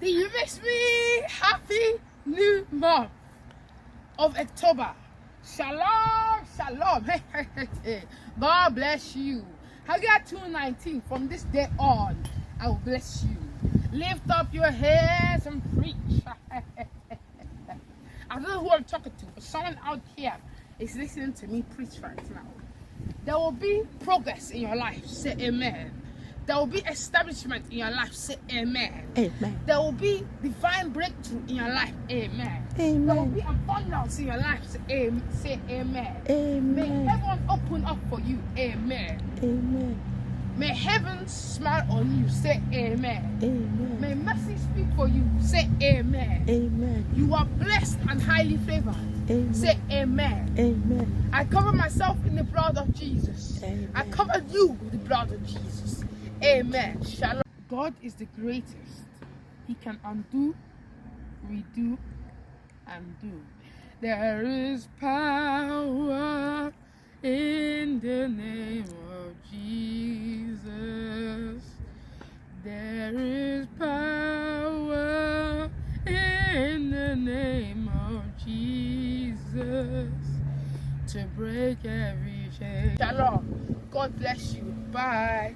Do you miss me? Happy new month of October. Shalom, shalom. God bless you. Haggai 2:19. From this day on, I will bless you. Lift up your heads and preach. I don't know who I'm talking to, but someone out here is listening to me preach right now. There will be progress in your life. Say amen. There will be establishment in your life. Say amen. Amen. There will be divine breakthrough in your life. Amen. Amen. There will be abundance in your life. Say amen. Amen. May heaven open up for you. Amen. Amen. May heaven smile on you. Say amen. Amen. May mercy speak for you. Say amen. Amen. You are blessed and highly favored. Amen. Say amen. Amen. I cover myself in the blood of Jesus. Amen. I cover you with the blood of Jesus. Amen. Shalom. God is the greatest. He can undo, redo, and do. There is power in the name of Jesus. There is power in the name of Jesus to break every chain. Shalom. God bless you. Bye.